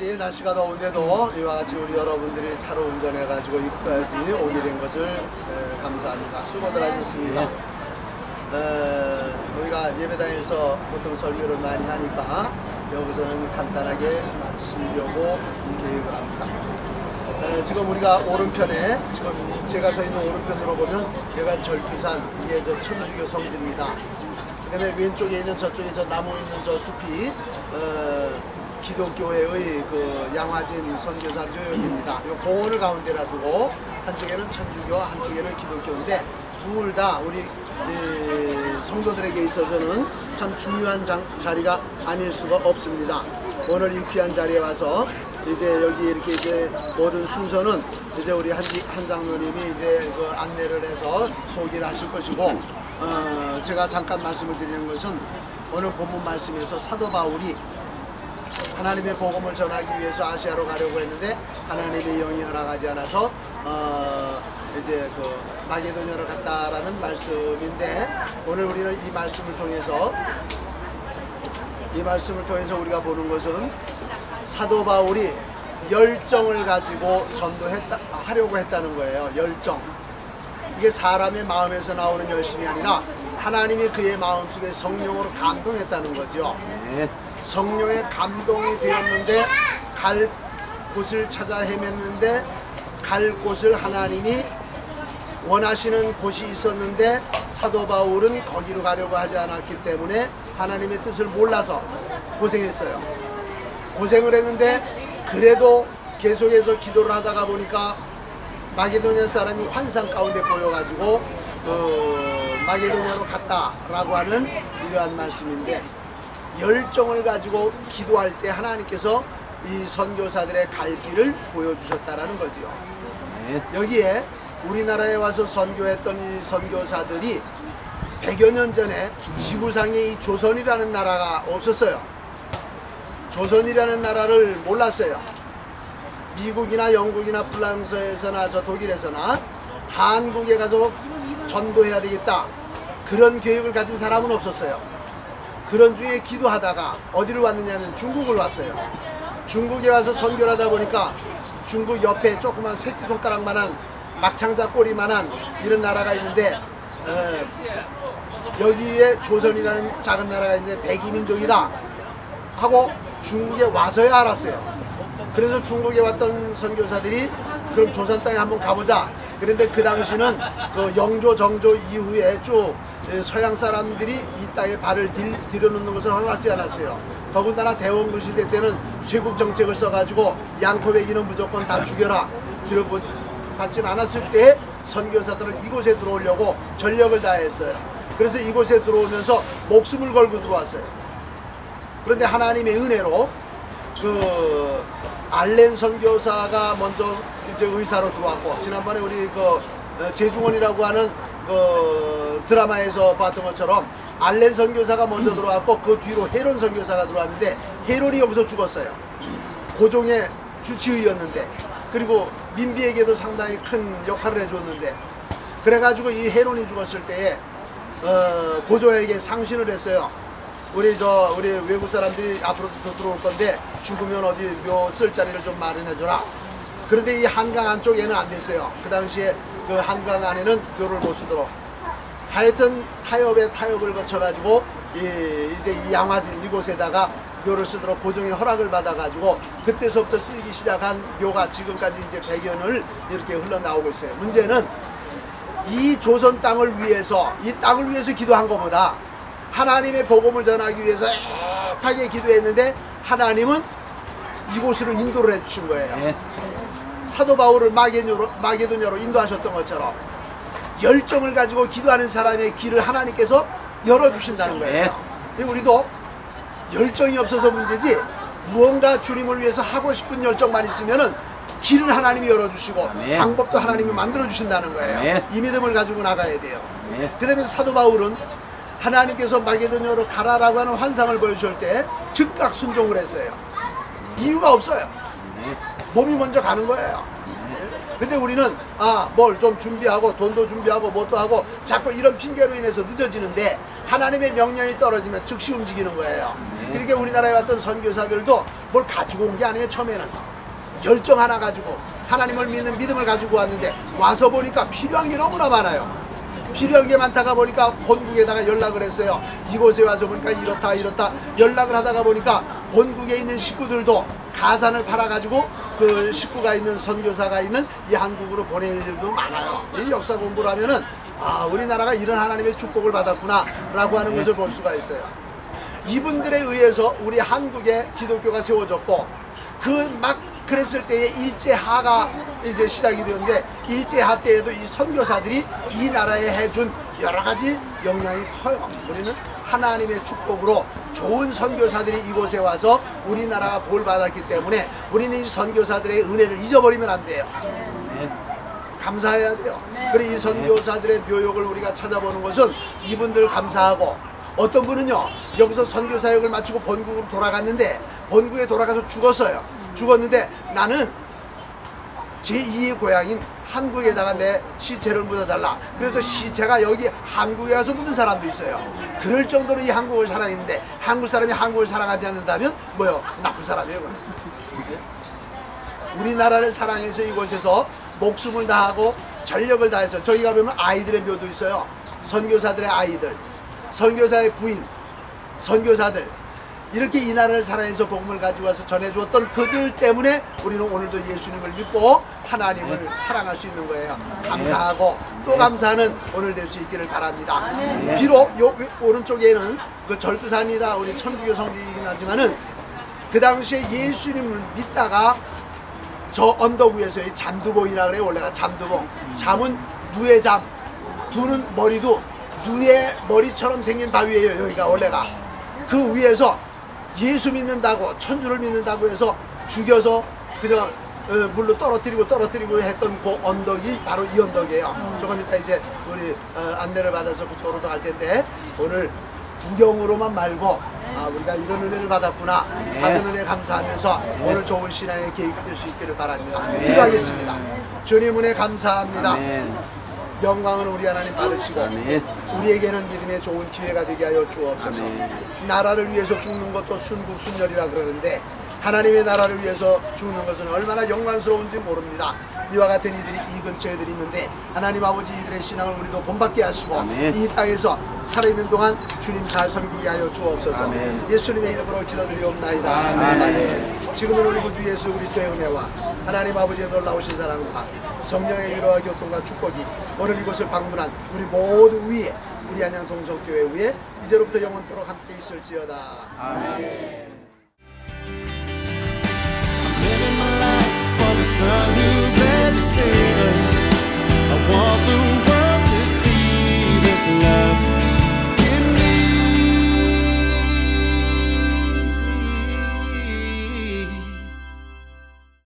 일이 날씨가 더운데도 이와 같이 우리 여러분들이 차로 운전해가지고 여기까지 오게 된 것을 감사합니다. 수고들 하셨습니다. 우리가 예배당에서 보통 설교를 많이 하니까 여기서는 간단하게 마치려고 계획을 합니다. 지금 우리가 오른편에, 지금 제가 서 있는 오른편으로 보면 여기가 절규산, 이게 저 천주교 성지입니다. 그 다음에 왼쪽에 있는 저쪽에 저 나무 있는 저 숲이 기독교회의 그 양화진 선교사 묘역입니다. 이 공원을 가운데라 두고 한쪽에는 천주교, 한쪽에는 기독교인데 둘 다 우리 성도들에게 있어서는 참 중요한 자리가 아닐 수가 없습니다. 오늘 이 귀한 자리에 와서 이제 여기 이렇게 이제 모든 순서는 이제 우리 한 장로님이 이제 그 안내를 해서 소개를 하실 것이고, 제가 잠깐 말씀을 드리는 것은 오늘 본문 말씀에서 사도 바울이 하나님의 복음을 전하기 위해서 아시아로 가려고 했는데 하나님의 영이 허락하지 않아서 이제 그 마게도냐로 갔다라는 말씀인데, 오늘 우리는 이 말씀을 통해서 우리가 보는 것은 사도 바울이 열정을 가지고 하려고 했다는 거예요. 열정. 이게 사람의 마음에서 나오는 열심이 아니라 하나님이 그의 마음속에 성령으로 감동했다는 거죠. 성령의 감동이 되었는데 갈 곳을 찾아 헤맸는데 갈 곳을 하나님이 원하시는 곳이 있었는데 사도 바울은 거기로 가려고 하지 않았기 때문에 하나님의 뜻을 몰라서 고생했어요. 고생을 했는데 그래도 계속해서 기도를 하다가 보니까 마게도냐 사람이 환상 가운데 보여가지고 마게도냐로 갔다라고 하는 이러한 말씀인데, 열정을 가지고 기도할 때 하나님께서 이 선교사들의 갈 길을 보여주셨다라는 거지요. 여기에 우리나라에 와서 선교했던 이 선교사들이 100여 년 전에 지구상에 이 조선이라는 나라가 없었어요. 조선이라는 나라를 몰랐어요. 미국이나 영국이나 프랑스에서나 저 독일에서나 한국에 가서 전도해야 되겠다, 그런 계획을 가진 사람은 없었어요. 그런 중에 기도하다가 어디를 왔느냐면 중국을 왔어요. 중국에 와서 선교를 하다 보니까 중국 옆에 조그만 새끼손가락만한 막창자 꼬리만한 이런 나라가 있는데, 여기에 조선이라는 작은 나라가 있는데 백이민족이다 하고 중국에 와서야 알았어요. 그래서 중국에 왔던 선교사들이 그럼 조선 땅에 한번 가보자. 그런데 그 당시는 그 영조 정조 이후에 쭉 서양 사람들이 이 땅에 발을 들여놓는 것을 허락하지 않았어요. 더군다나 대원군 시대 때는 쇄국 정책을 써가지고 양코백이는 무조건 다 죽여라, 받지 않았을 때 선교사들은 이곳에 들어오려고 전력을 다했어요. 그래서 이곳에 들어오면서 목숨을 걸고 들어왔어요. 그런데 하나님의 은혜로 그 알렌 선교사가 먼저 이제 의사로 들어왔고, 지난번에 우리 그 제중원이라고 하는 그 드라마에서 봤던 것처럼 알렌 선교사가 먼저 들어왔고 그 뒤로 헤론 선교사가 들어왔는데 헤론이 여기서 죽었어요. 고종의 주치의였는데, 그리고 민비에게도 상당히 큰 역할을 해줬는데, 그래가지고 이 헤론이 죽었을 때에 고조에게 상신을 했어요. 우리 외국 사람들이 앞으로도 더 들어올 건데 죽으면 어디 묘 쓸 자리를 좀 마련해줘라. 그런데 이 한강 안쪽에는 안 됐어요. 그 당시에 그 한강 안에는 묘를 못 쓰도록. 하여튼 타협을 거쳐가지고 이제 이 양화진 이곳에다가 묘를 쓰도록 고종의 허락을 받아가지고 그때서부터 쓰기 시작한 묘가 지금까지 이제 100여년을 이렇게 흘러나오고 있어요. 문제는 이 조선 땅을 위해서, 이 땅을 위해서 기도한 것보다 하나님의 복음을 전하기 위해서 애타게 기도했는데 하나님은 이곳으로 인도를 해주신 거예요. 사도 바울을 마게도냐로 인도하셨던 것처럼 열정을 가지고 기도하는 사람의 길을 하나님께서 열어주신다는 거예요. 우리도 열정이 없어서 문제지, 무언가 주님을 위해서 하고 싶은 열정만 있으면은 길을 하나님이 열어주시고 방법도 하나님이 만들어주신다는 거예요. 이 믿음을 가지고 나가야 돼요. 그러면서 사도 바울은 하나님께서 마게도냐로 가라라고 하는 환상을 보여주실 때 즉각 순종을 했어요. 이유가 없어요. 몸이 먼저 가는 거예요. 근데 우리는 뭘 좀 준비하고 돈도 준비하고 뭣도 하고 자꾸 이런 핑계로 인해서 늦어지는데, 하나님의 명령이 떨어지면 즉시 움직이는 거예요. 그러니까 우리나라에 왔던 선교사들도 뭘 가지고 온 게 아니에요. 처음에는 열정 하나 가지고 하나님을 믿는 믿음을 가지고 왔는데 와서 보니까 필요한 게 너무나 많아요. 필요한 게 많다가 보니까 본국에다가 연락을 했어요. 이곳에 와서 보니까 이렇다 연락을 하다가 보니까 본국에 있는 식구들도 가산을 팔아가지고 그 식구가 있는 선교사가 있는 이 한국으로 보낼 일도 많아요. 이 역사 공부를 하면은 아, 우리나라가 이런 하나님의 축복을 받았구나 라고 하는 것을 볼 수가 있어요. 이분들에 의해서 우리 한국에 기독교가 세워졌고 그 막 그랬을 때에 일제하가 이제 시작이 되었는데 일제하 때에도 이 선교사들이 이 나라에 해준 여러 가지 영향이 커요. 우리는 하나님의 축복으로 좋은 선교사들이 이곳에 와서 우리나라가 볼 받았기 때문에 우리는 이 선교사들의 은혜를 잊어버리면 안 돼요. 감사해야 돼요. 그리고 이 선교사들의 묘역을 우리가 찾아보는 것은 이분들 감사하고 어떤 분은요 여기서 선교 사역을 마치고 본국으로 돌아갔는데 본국에 돌아가서 죽었어요. 죽었는데 나는 제2의 고향인 한국에다가 내 시체를 묻어달라. 그래서 시체가 여기 한국에 와서 묻은 사람도 있어요. 그럴 정도로 이 한국을 사랑했는데 한국 사람이 한국을 사랑하지 않는다면 뭐요? 나쁜 사람이에요. 그건. 우리나라를 사랑해서 이곳에서 목숨을 다하고 전력을 다해서 저희가 보면 아이들의 묘도 있어요. 선교사들의 아이들, 선교사의 부인, 선교사들 이렇게 이 나라를 사랑해서 복음을 가지고 와서 전해주었던 그들 때문에 우리는 오늘도 예수님을 믿고 하나님을 사랑할 수 있는 거예요. 감사하고 또 감사하는 오늘 될 수 있기를 바랍니다. 비록 요 오른쪽에는 그 절두산이라 우리 천주교 성지이긴 하지만은 그 당시에 예수님을 믿다가 저 언덕 위에서 이 잠두봉이라 그래요. 원래가 잠두봉. 잠은 누의 잠, 두는 머리도 누의 머리처럼 생긴 바위예요. 여기가 원래가. 그 위에서 예수 믿는다고 천주를 믿는다고 해서 죽여서 그냥 물로 떨어뜨리고 했던 그 언덕이 바로 이 언덕이에요. 조금 이따 이제 우리 안내를 받아서 그쪽으로 갈 텐데 오늘 구경으로만 말고 아, 우리가 이런 은혜를 받았구나 받은 은혜 감사하면서 오늘 좋은 신앙의 계기가 될 수 있기를 바랍니다. 기도하겠습니다. 주님 은혜 감사합니다. 영광은 우리 하나님 받으시고 우리에게는 믿음의 좋은 기회가 되게 하여 주옵소서. 나라를 위해서 죽는 것도 순국순열이라 그러는데 하나님의 나라를 위해서 죽는 것은 얼마나 영광스러운지 모릅니다. 이와 같은 이들이 이 근처에 있는데 하나님 아버지 이들의 신앙을 우리도 본받게 하시고 이 땅에서 살아있는 동안 주님 잘 섬기게 하여 주옵소서. 예수님의 이름으로 기도드리옵나이다. 아멘. 지금은 우리 구주 예수 그리스도의 은혜와 하나님 아버지의 놀라우신 사랑과 성령의 위로와 교통과 축복이 오늘 이곳을 방문한 우리 모두 위에 우리 안양 동성교회 위에 이제로부터 영원토록 함께 있을지어다. 아멘.